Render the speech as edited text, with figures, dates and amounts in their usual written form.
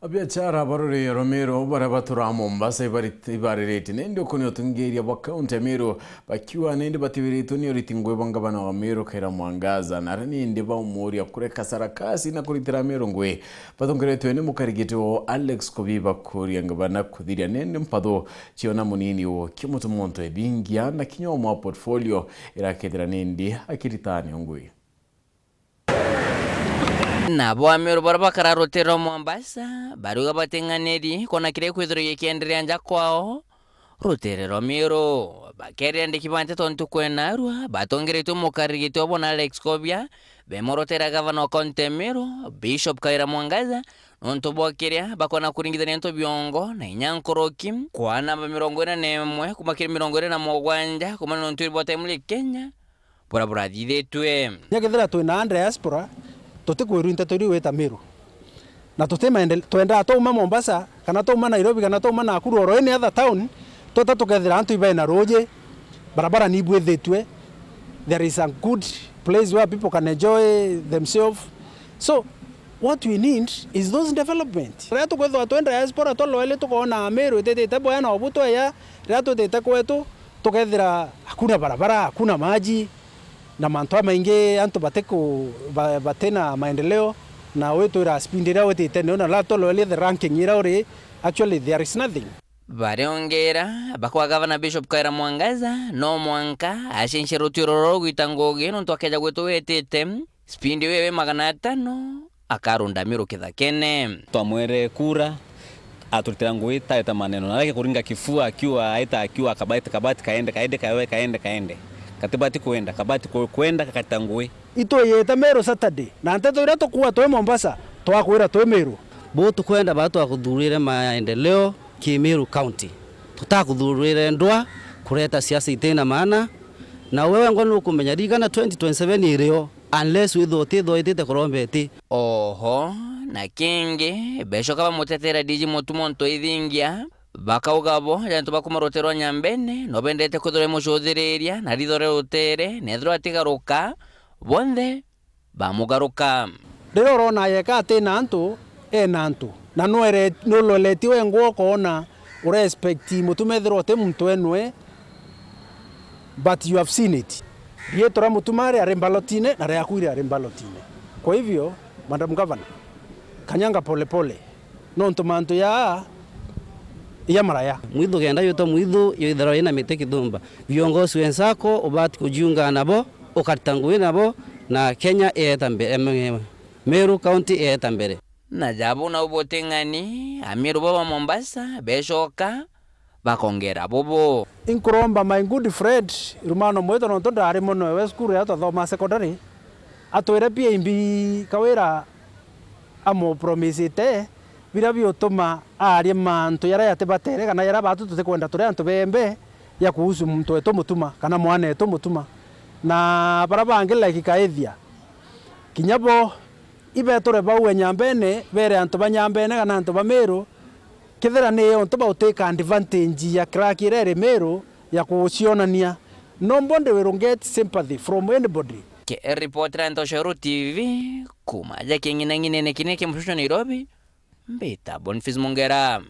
Biashara barore Romero barabatura Mombasa ibarirete nende kuni otungeria wa kaunti ya Meru bakiwa nende batibirito ni oritingwe bangabana wa Meru kaira Mwangaza narani nde ba umuri akureka sarakasi na kuritira Meru ngwe batongereto ene mukarigito Alex Kobiba kuri ngabana kudhiria nende mpado chiona munini wo kimutu monto ebingia na kinyomo portfolio irakethira nende akiritani ngwe nabo Ameru barabakara rotero Mombasa baruga batenganeri kona kire kwithiro yekiendelea nja kwao roterero Ameru bakere ndi kibante tontu kwenarwa batongereto mukarigito bona Alex Kobia bemorotera governor County Ameru Bishop Kaira Mwangaza nonto bokeria bakona kuringithania nto byongo na inyankoroki kwa namba 41 kumakira 47 kuma nonto ibota imuli Kenya bora thithetwe nyakethira twina diaspora tutikwirinta turi weta Meru na twenda tuma Mombasa kana tuma Nairobi kana tuma Nakuru or any other town tukethira antu ibe na roje barabara ni bwethetwe. There is a good place where people can enjoy themselves, so what we need is those development. Reto kwetho twenda diaspora toloele tukona Meru tete boya na obuto ya reto tete kwetu tukethira hakuna barabara hakuna maji na mantoa maingi antu batena maendeleo na wetu ira spindira wetu tene na lato loele the ranking ira ore actually there is nothing. Bareongera bakwa governor Bishop Kaira Mwangaza no mwanka ashenshero tiroro gwitangoge no twakeja gwetu wetete spindi wewe 500 akarunda Meru kithakene twamwere kura atulitira ngwita eta maneno na yake kuringa kifua akiwa kabati kaende katibati kuenda kabati kuenda kakatangwe ito yeta Meru Saturday na nteto ira tukuwa twe Mombasa twakwira twe Meru botu kwenda batu akuthurire maendeleo ki Meru County tutakuthurire ndwa kureta siasa itena maana na wewe ngono ukumenya rigana 2027 irio unless withote itete korombeti oho na kingi besho kaba mutetera diji mutumonto ithingia bakaugabo yantu bakumarotero nyambene no bendete kuthore mucuthiria na rithore utere nethro atigaruka bonthe bamugaruka rero rona yeka atena antu enantu na no loletiwe ngo kona respect mutumethero te muntu enwe but you have seen it yetora mutumare arembalotine na reakuire arembalotine. Kwa hivyo Madam Governor kanyanga pole no ntumantu ya maraya mwithu genda yuto mwithu yoithero ina miteki thumba viongozi wenzako ubati kujiunga nabo ukatanguwe nabo na Kenya mbere Meru County mbere na jabu na ubotengani Ameru baba Mombasa beshoka bakongera bobo inkuromba my good friend rumano mweto no tonda ari mono we school ya thoma secondary atwire pia imbi kawira amo promisete bira biotoma ari mantu yara yate batere kana yara batu tutekwenda tore antu bembe ya kuhusu mtu eto mutuma kana mwana eto mutuma na barabanga like kaethia kinyabo ibe tore bawe nyambene bere antu banyambene kana antu ba Meru kithera ne onto ba uteka advantage ya crack ire Meru ya kucionania nobody will get sympathy from anybody. Reporter Antosheru TV kumaja kingine kineke mshusho Nairobi mbita Boniface Mongera.